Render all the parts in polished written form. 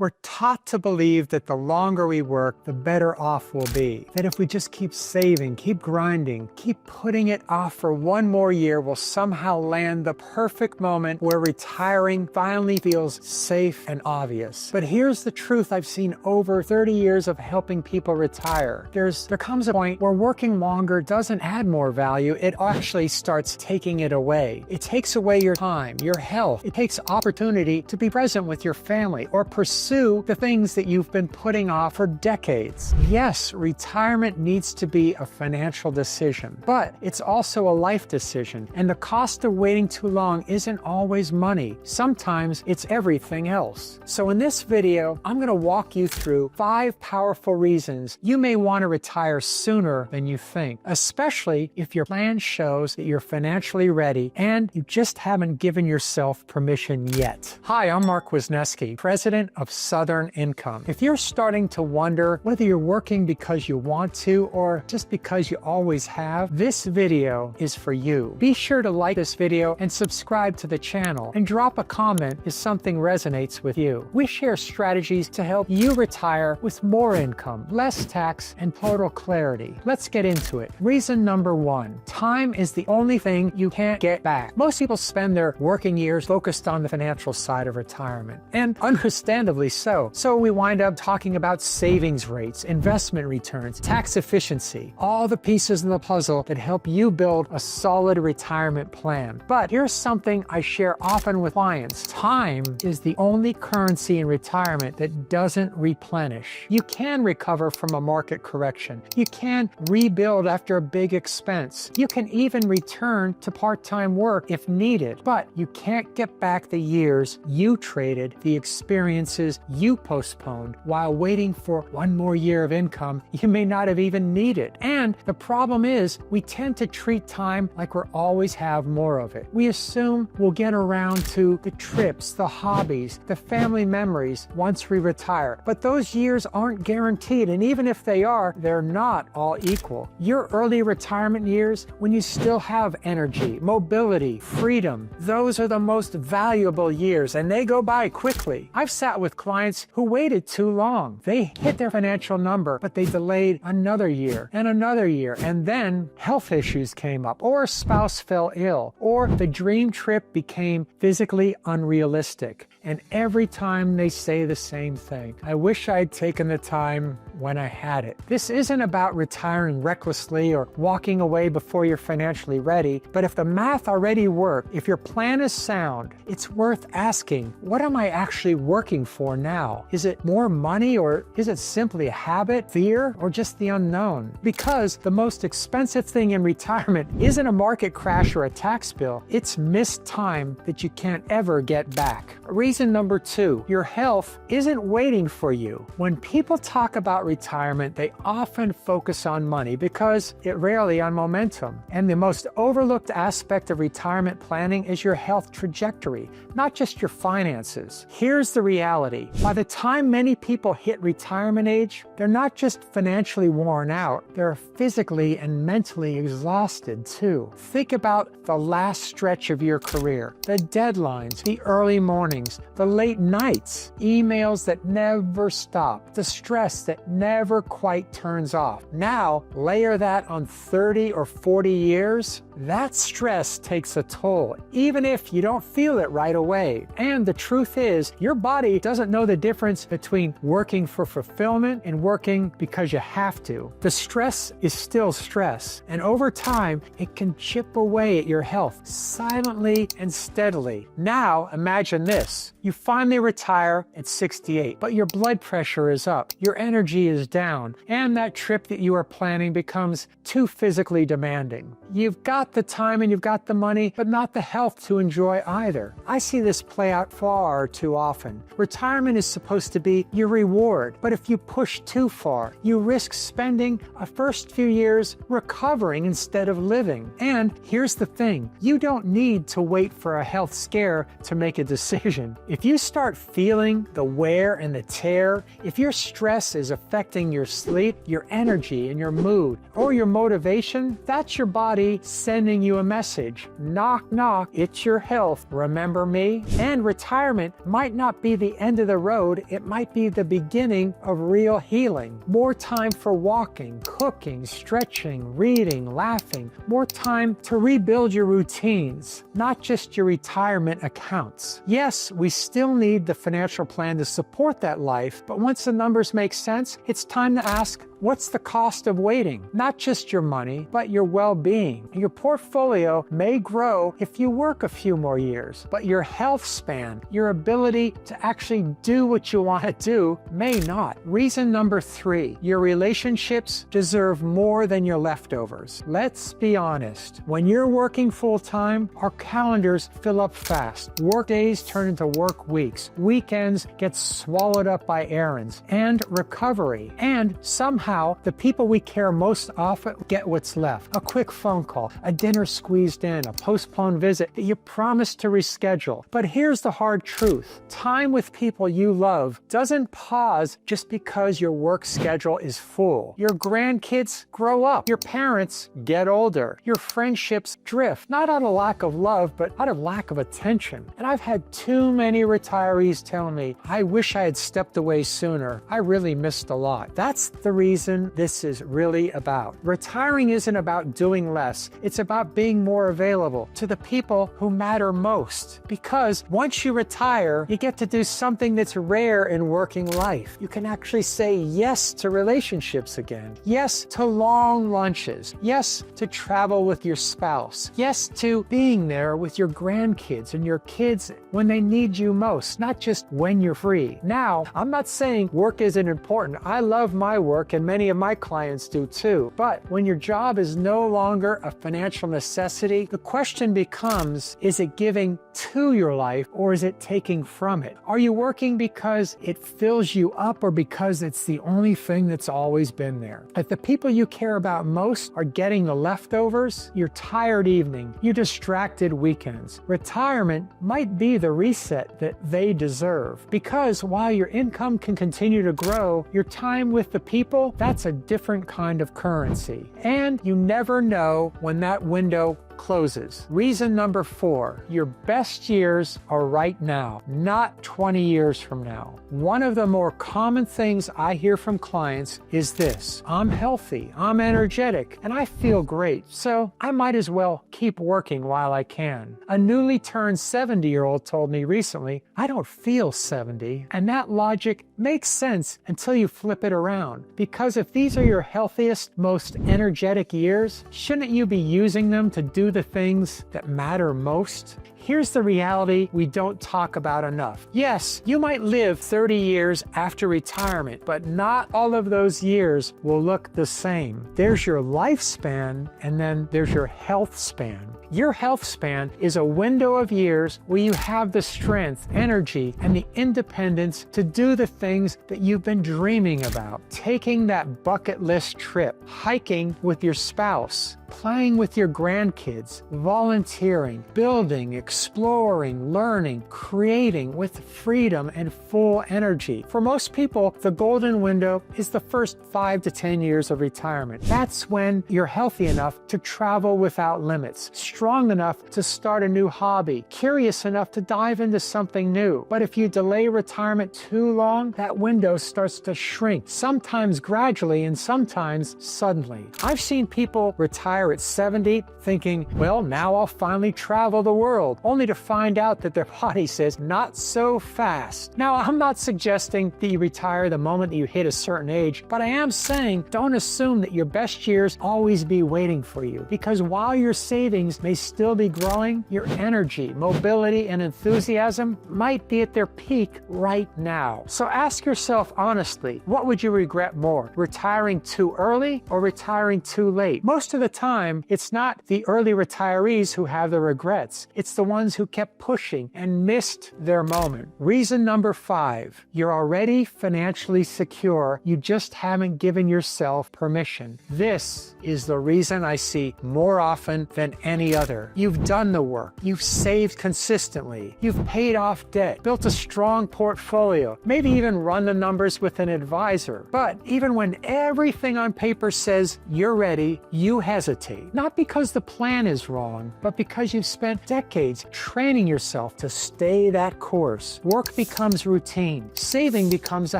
We're taught to believe that the longer we work, the better off we'll be. That if we just keep saving, keep grinding, keep putting it off for one more year, we'll somehow land the perfect moment where retiring finally feels safe and obvious. But here's the truth I've seen over 30 years of helping people retire. There comes a point where working longer doesn't add more value, it actually starts taking it away. It takes away your time, your health. It takes opportunity to be present with your family or pursue the things that you've been putting off for decades. Yes, retirement needs to be a financial decision, but it's also a life decision. And the cost of waiting too long isn't always money. Sometimes it's everything else. So in this video, I'm going to walk you through 5 powerful reasons you may want to retire sooner than you think, especially if your plan shows that you're financially ready and you just haven't given yourself permission yet. Hi, I'm Mark Wisniewski, president of Southern Income. If you're starting to wonder whether you're working because you want to or just because you always have, this video is for you. Be sure to like this video and subscribe to the channel and drop a comment if something resonates with you. We share strategies to help you retire with more income, less tax, and total clarity. Let's get into it. Reason number 1, time is the only thing you can't get back. Most people spend their working years focused on the financial side of retirement, and understandably so. So we wind up talking about savings rates, investment returns, tax efficiency, all the pieces in the puzzle that help you build a solid retirement plan. But here's something I share often with clients. Time is the only currency in retirement that doesn't replenish. You can recover from a market correction. You can rebuild after a big expense. You can even return to part-time work if needed, but you can't get back the years you traded, the experiences you postponed while waiting for one more year of income you may not have even needed. And the problem is we tend to treat time like we're always have more of it. We assume we'll get around to the trips, the hobbies, the family memories once we retire. But those years aren't guaranteed, and even if they are, they're not all equal. Your early retirement years, when you still have energy, mobility, freedom, those are the most valuable years, and they go by quickly. I've sat with clients who waited too long. They hit their financial number, but they delayed another year, and then health issues came up, or a spouse fell ill, or the dream trip became physically unrealistic. And every time they say the same thing, I wish I'd taken the time when I had it. This isn't about retiring recklessly or walking away before you're financially ready, but if the math already worked, if your plan is sound, it's worth asking, what am I actually working for now? Is it more money, or is it simply a habit, fear, or just the unknown? Because the most expensive thing in retirement isn't a market crash or a tax bill, it's missed time that you can't ever get back. Reason number 2, your health isn't waiting for you. When people talk about retirement, they often focus on money because it rarely on momentum. And the most overlooked aspect of retirement planning is your health trajectory, not just your finances. Here's the reality. By the time many people hit retirement age, they're not just financially worn out, they're physically and mentally exhausted too. Think about the last stretch of your career, the deadlines, the early mornings, the late nights, emails that never stop, the stress that never quite turns off. Now, layer that on 30 or 40 years, that stress takes a toll, even if you don't feel it right away. And the truth is, your body doesn't know the difference between working for fulfillment and working because you have to. The stress is still stress, and over time, it can chip away at your health silently and steadily. Now, imagine this. You finally retire at 68, but your blood pressure is up, your energy is down, and that trip that you are planning becomes too physically demanding. You've got the time and you've got the money, but not the health to enjoy either. I see this play out far too often. Retirement is supposed to be your reward, but if you push too far, you risk spending a first few years recovering instead of living. And here's the thing, you don't need to wait for a health scare to make a decision. If you start feeling the wear and the tear, if your stress is affecting your sleep, your energy, and your mood, or your motivation, that's your body body sending you a message. Knock, knock, it's your health. Remember me? And retirement might not be the end of the road. It might be the beginning of real healing. More time for walking, cooking, stretching, reading, laughing. More time to rebuild your routines, not just your retirement accounts. Yes, we still need the financial plan to support that life, but once the numbers make sense, it's time to ask, what's the cost of waiting? Not just your money, but your well-being. Your portfolio may grow if you work a few more years, but your health span, your ability to actually do what you want to do, may not. Reason number 3, your relationships deserve more than your leftovers. Let's be honest. When you're working full-time, our calendars fill up fast. Work days turn into work weeks. Weekends get swallowed up by errands and recovery. And somehow, the people we care most often get what's left. A quick phone call, a dinner squeezed in, a postponed visit that you promised to reschedule. But here's the hard truth. Time with people you love doesn't pause just because your work schedule is full. Your grandkids grow up. Your parents get older. Your friendships drift, not out of lack of love, but out of lack of attention. And I've had too many retirees tell me, I wish I had stepped away sooner. I really missed a lot. That's the reason this is really about. Retiring isn't about doing less. It's about being more available to the people who matter most. Because once you retire, you get to do something that's rare in working life. You can actually say yes to relationships again. Yes to long lunches. Yes to travel with your spouse. Yes to being there with your grandkids and your kids when they need you most, not just when you're free. Now, I'm not saying work isn't important. I love my work and many of my clients do too. But when your job is no longer a financial necessity, the question becomes, is it giving to your life or is it taking from it? Are you working because it fills you up or because it's the only thing that's always been there? If the people you care about most are getting the leftovers, your tired evening, your distracted weekends, retirement might be the reset that they deserve. Because while your income can continue to grow, your time with the people, that's a different kind of currency. And you never know when that window closes. Reason number 4, your best years are right now, not 20 years from now. One of the more common things I hear from clients is this: I'm healthy, I'm energetic, and I feel great, so I might as well keep working while I can. A newly turned 70-year-old told me recently, I don't feel 70, and that logic makes sense until you flip it around. Because if these are your healthiest, most energetic years, shouldn't you be using them to do the things that matter most? Here's the reality we don't talk about enough. Yes, you might live 30 years after retirement, but not all of those years will look the same. There's your lifespan, and then there's your health span. Your health span is a window of years where you have the strength, energy, and the independence to do the things that you've been dreaming about. Taking that bucket list trip, hiking with your spouse, playing with your grandkids, volunteering, building, exploring, learning, creating with freedom and full energy. For most people, the golden window is the first 5 to 10 years of retirement. That's when you're healthy enough to travel without limits, strong enough to start a new hobby, curious enough to dive into something new. But if you delay retirement too long, that window starts to shrink, sometimes gradually and sometimes suddenly. I've seen people retire at 70 thinking, well, now I'll finally travel the world, only to find out that their body says, not so fast. Now, I'm not suggesting that you retire the moment that you hit a certain age, but I am saying don't assume that your best years always be waiting for you, because while your savings may still be growing, your energy, mobility, and enthusiasm might be at their peak right now. So ask yourself honestly, what would you regret more, retiring too early or retiring too late? Most of the time, it's not the early retirees who have the regrets. It's the ones who kept pushing and missed their moment. Reason number 5, you're already financially secure. You just haven't given yourself permission. This is the reason I see more often than any other. You've done the work. You've saved consistently. You've paid off debt, built a strong portfolio, maybe even run the numbers with an advisor. But even when everything on paper says you're ready, you hesitate. Not because the plan is wrong, but because you've spent decades training yourself to stay that course. Work becomes routine. Saving becomes a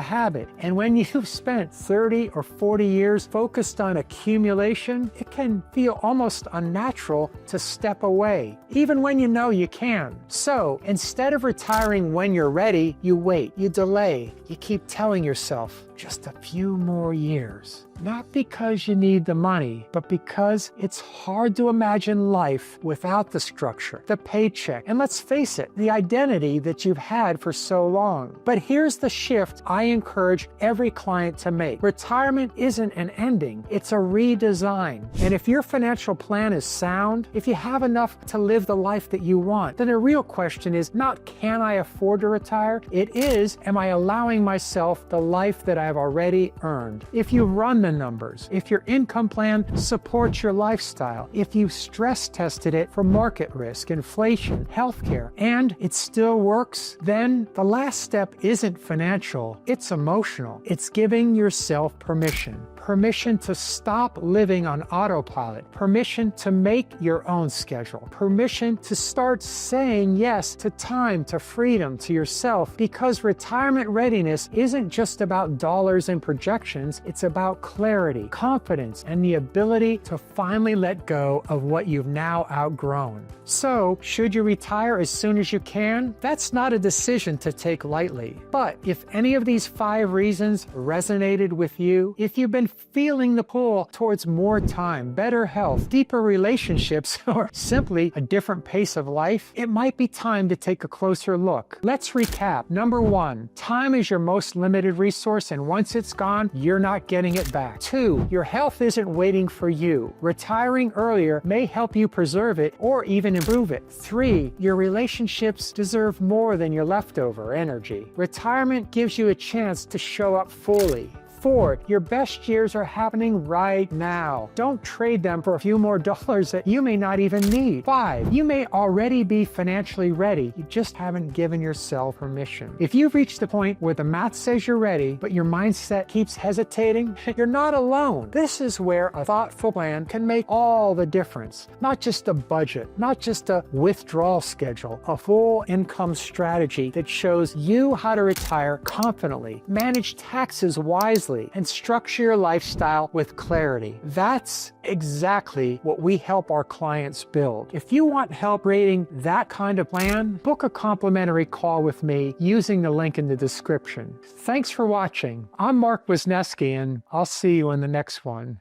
habit. And when you've spent 30 or 40 years focused on accumulation, it can feel almost unnatural to step away, even when you know you can. So instead of retiring when you're ready, you wait, you delay, you keep telling yourself, just a few more years. Not because you need the money, but because it's hard to imagine life without the structure, the paycheck, and let's face it, the identity that you've had for so long. But here's the shift I encourage every client to make. Retirement isn't an ending, it's a redesign. And if your financial plan is sound, if you have enough to live the life that you want, then the real question is not, can I afford to retire? It is, am I allowing myself the life that I've already earned? If you run the numbers, if your income plan supports your lifestyle, if you've stress tested it for market risk, inflation, healthcare, and it still works, then the last step isn't financial, it's emotional. It's giving yourself permission. Permission to stop living on autopilot, permission to make your own schedule, permission to start saying yes to time, to freedom, to yourself, because retirement readiness isn't just about dollars and projections, it's about clarity, confidence, and the ability to finally let go of what you've now outgrown. So, should you retire as soon as you can? That's not a decision to take lightly. But if any of these 5 reasons resonated with you, if you've been feeling the pull towards more time, better health, deeper relationships, or simply a different pace of life, it might be time to take a closer look. Let's recap. Number 1, time is your most limited resource, and once it's gone, you're not getting it back. 2, your health isn't waiting for you. Retiring earlier may help you preserve it or even improve it. 3, your relationships deserve more than your leftover energy. Retirement gives you a chance to show up fully. 4, your best years are happening right now. Don't trade them for a few more dollars that you may not even need. 5, you may already be financially ready. You just haven't given yourself permission. If you've reached the point where the math says you're ready, but your mindset keeps hesitating, you're not alone. This is where a thoughtful plan can make all the difference. Not just a budget, not just a withdrawal schedule, a full income strategy that shows you how to retire confidently, manage taxes wisely, and structure your lifestyle with clarity. That's exactly what we help our clients build. If you want help creating that kind of plan, book a complimentary call with me using the link in the description. Thanks for watching. I'm Mark Wisniewski, and I'll see you in the next one.